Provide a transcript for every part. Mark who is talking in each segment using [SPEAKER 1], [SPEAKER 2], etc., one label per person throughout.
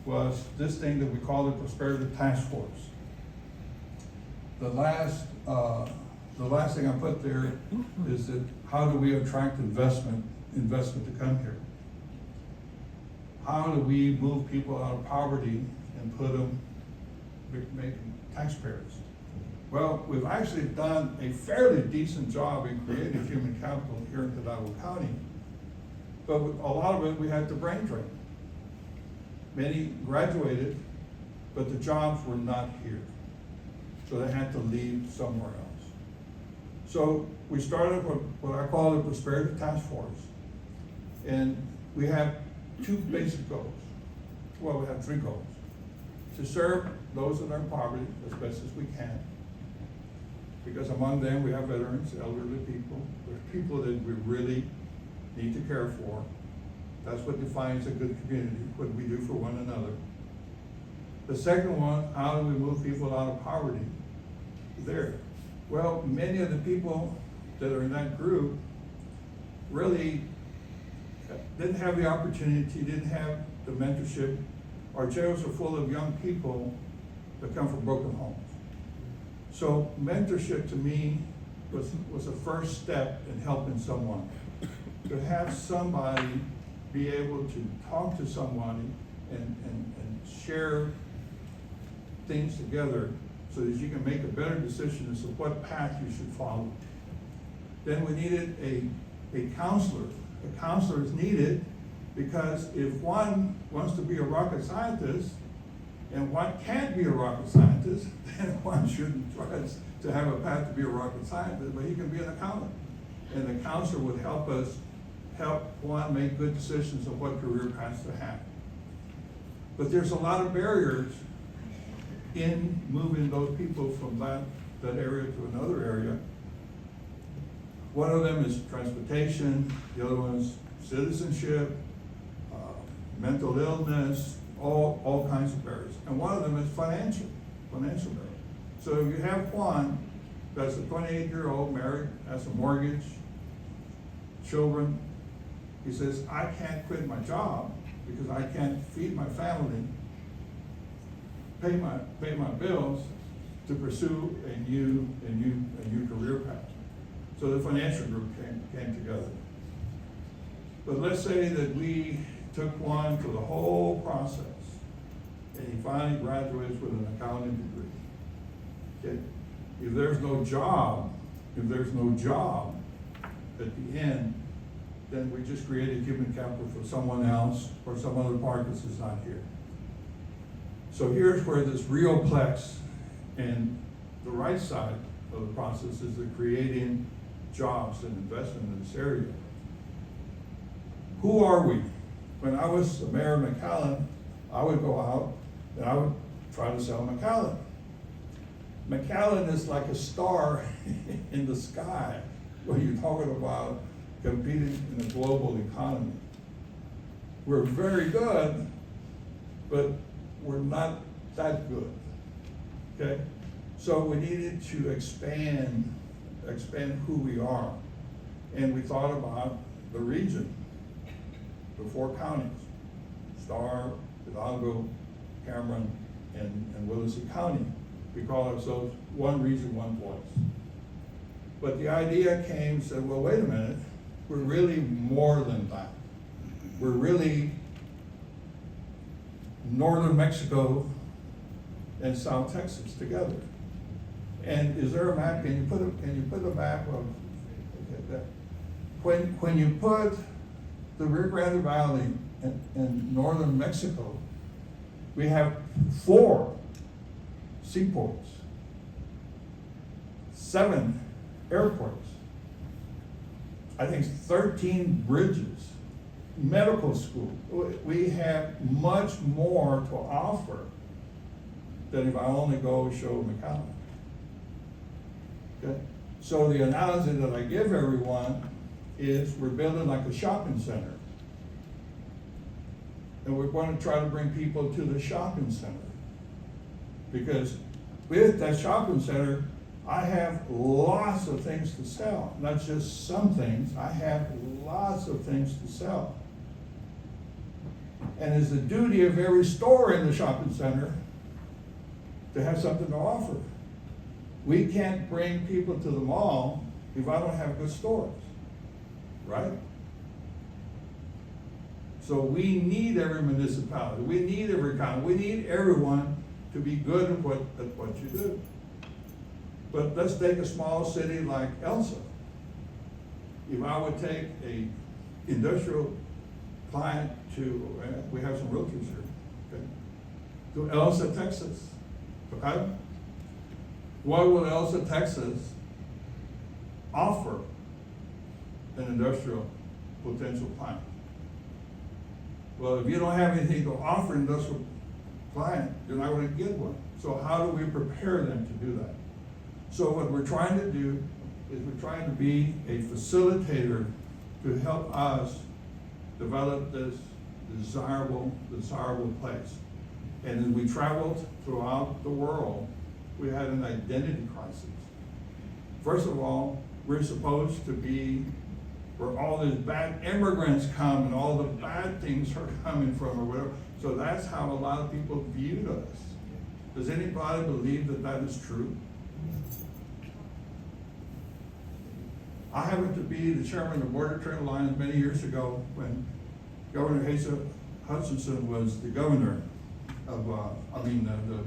[SPEAKER 1] was this thing that we call the Prosperity Task Force. The last thing I put there is that how do we attract investment to come here? How do we move people out of poverty and put them, make them taxpayers? Well, we've actually done a fairly decent job in creating human capital here in Hidalgo County, but a lot of it we had to brain drain. Many graduated, but the jobs were not here. So they had to leave somewhere else. So we started what I call the Prosperity Task Force. And we have two basic goals. Well, we have three goals. To serve those that are in poverty as best as we can. Because among them we have veterans, elderly people. There's people that we really need to care for. That's what defines a good community, what we do for one another. The second one, how do we move people out of poverty? There. Well, many of the people that are in that group really didn't have the opportunity, didn't have the mentorship. Our jails are full of young people that come from broken homes. So mentorship to me was a first step in helping someone. To have somebody be able to talk to someone and share things together so that you can make a better decision as to what path you should follow. Then we needed a counselor. A counselor is needed because if one wants to be a rocket scientist and one can't be a rocket scientist, then one shouldn't try to have a path to be a rocket scientist, but he can be an accountant. And the counselor would help one make good decisions of what career paths to have. But there's a lot of barriers in moving those people from that area to another area. One of them is transportation, the other one is citizenship, mental illness, all kinds of barriers. And one of them is financial barriers. So if you have Juan, that's a 28-year-old married, has a mortgage, children, he says, I can't quit my job because I can't feed my family, pay my bills to pursue a new career path. So the financial group came together. But let's say that we took Juan through the whole process and he finally graduates with an accounting degree. Okay? If there's no job at the end, then we just created human capital for someone else or some other part that's not here. So here's where this RioPlex and the right side of the process is the creating jobs and investment in this area. Who are we? When I was the mayor of McAllen, I would go out and I would try to sell McAllen. McAllen is like a star in the sky when you're talking about competing in a global economy. We're very good, but we're not that good, okay? So we needed to expand who we are. And we thought about the region, the 4 counties, Star, Hidalgo, Cameron, and Willacy County. We call ourselves one region, one voice. But the idea came, said, well, wait a minute, we're really more than that. We're really northern Mexico and South Texas together. And is there a map? Can you put a map of that? When you put the Rio Grande Valley in northern Mexico, we have 4 seaports, 7 airports, I think 13 bridges, medical school. We have much more to offer than if I only go show McAllen. Okay? So the analogy that I give everyone is we're building like a shopping center. And we're going to try to bring people to the shopping center. Because with that shopping center, I have lots of things to sell. Not just some things, I have lots of things to sell. And it's the duty of every store in the shopping center to have something to offer. We can't bring people to the mall if I don't have good stores, right? So we need every municipality, we need every county, we need everyone to be good at what you do. But let's take a small city like Elsa. If I would take a industrial client to, we have some realtors here, okay, to Elsa, Texas, okay? What will Elsa, Texas offer an industrial potential client? Well, if you don't have anything to offer an industrial client, you're not going to get one. So how do we prepare them to do that? So what we're trying to do is we're trying to be a facilitator to help us develop this desirable place. And as we traveled throughout the world, we had an identity crisis. First of all, we're supposed to be where all these bad immigrants come and all the bad things are coming from or whatever. So that's how a lot of people viewed us. Does anybody believe that that is true? I happened to be the chairman of Border Trade Alliance many years ago when Governor Asa Hutchinson was the governor of, the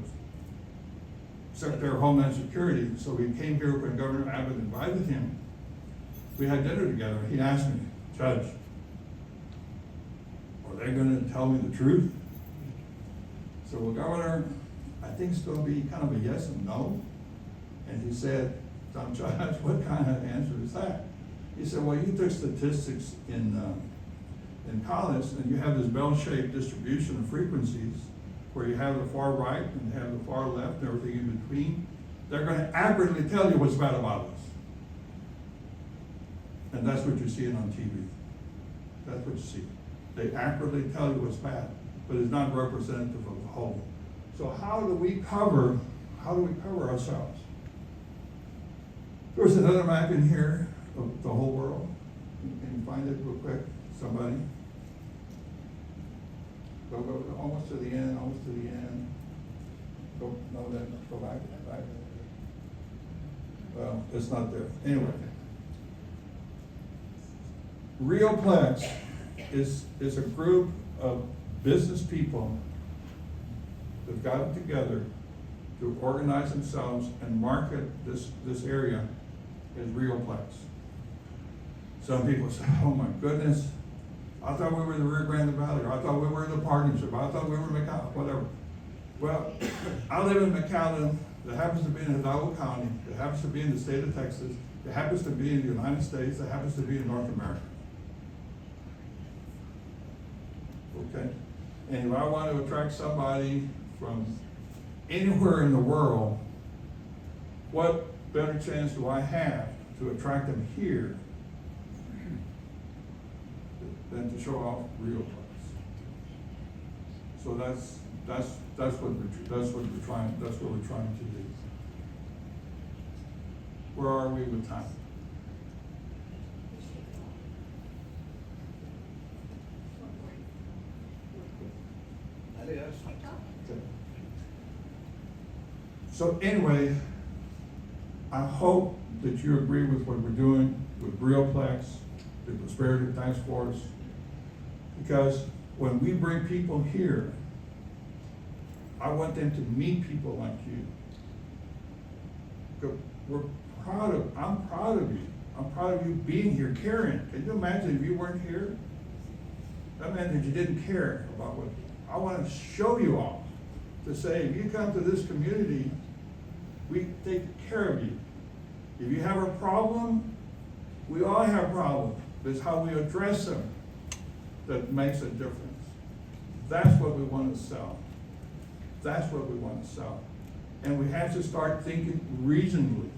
[SPEAKER 1] Secretary of Homeland Security. So we came here when Governor Abbott invited him. We had dinner together. He asked me, Judge, are they going to tell me the truth? So, well, Governor, I think it's going to be kind of a yes and no. And he said, Judge, what kind of answer is that? He said, well, you took statistics in college, and you have this bell-shaped distribution of frequencies where you have the far right and you have the far left and everything in between. They're going to accurately tell you what's bad about us. And that's what you're seeing on TV. That's what you see. They accurately tell you what's bad, but it's not representative of the whole. So how do we cover ourselves? There's another map in here of the whole world. Can you find it real quick, somebody? Go almost to the end, almost to the end. Go back. Well, it's not there. Anyway. RioPlex is a group of business people that got together to organize themselves and market this area as RioPlex. Some people say, oh my goodness, I thought we were in the Rio Grande Valley, or I thought we were in the partnership, I thought we were in McAllen, whatever. Well, I live in McAllen, that happens to be in Hidalgo County, it happens to be in the state of Texas, it happens to be in the United States, it happens to be in North America. Okay? And if I want to attract somebody from anywhere in the world, what better chance do I have to attract them here than to show off RioPlex? So that's what we're trying to do. Where are we with time? Okay. So anyway, I hope that you agree with what we're doing with RioPlex, the Prosperity Task Force, because when we bring people here, I want them to meet people like you. I'm proud of you. I'm proud of you being here, caring. Can you imagine if you weren't here? That meant that you didn't care about what. I want to show you all to say, if you come to this community, we take care of you. If you have a problem, we all have problems. It's how we address them that makes a difference. That's what we want to sell. That's what we want to sell. And we have to start thinking regionally.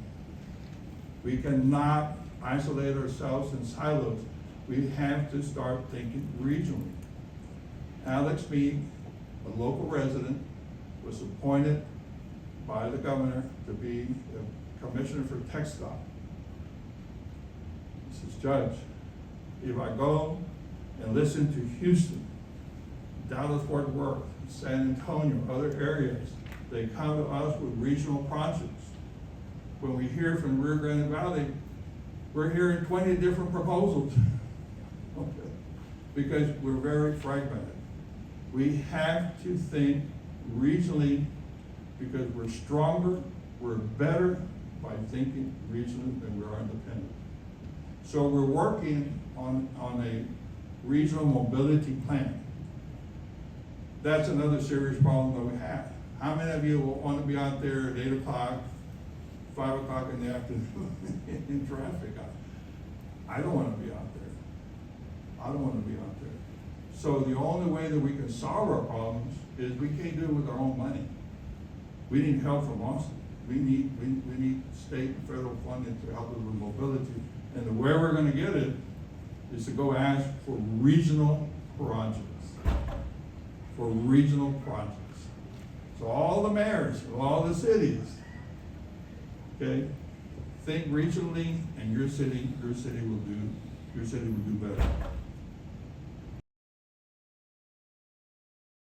[SPEAKER 1] We cannot isolate ourselves in silos. We have to start thinking regionally. Alex Mead, a local resident, was appointed by the governor to be a commissioner for textile. He says, Judge, if I go and listen to Houston, Dallas, Fort Worth, San Antonio, other areas, they come to us with regional projects. When we hear from Rio Grande Valley, we're hearing 20 different proposals. Okay. Because we're very fragmented. We have to think regionally because we're stronger, we're better by thinking regionally than we are independent. So we're working on a regional mobility plan. That's another serious problem that we have. How many of you will want to be out there at 8 o'clock, 5 o'clock in the afternoon in traffic? I don't want to be out there. I don't want to be out there. So the only way that we can solve our problems is we can't do it with our own money. We need help from Austin. We need state and federal funding to help us with mobility. And the way we're going to get it is to go ask for regional projects. For regional projects. So all the mayors of all the cities, okay, think regionally, and your city will do better.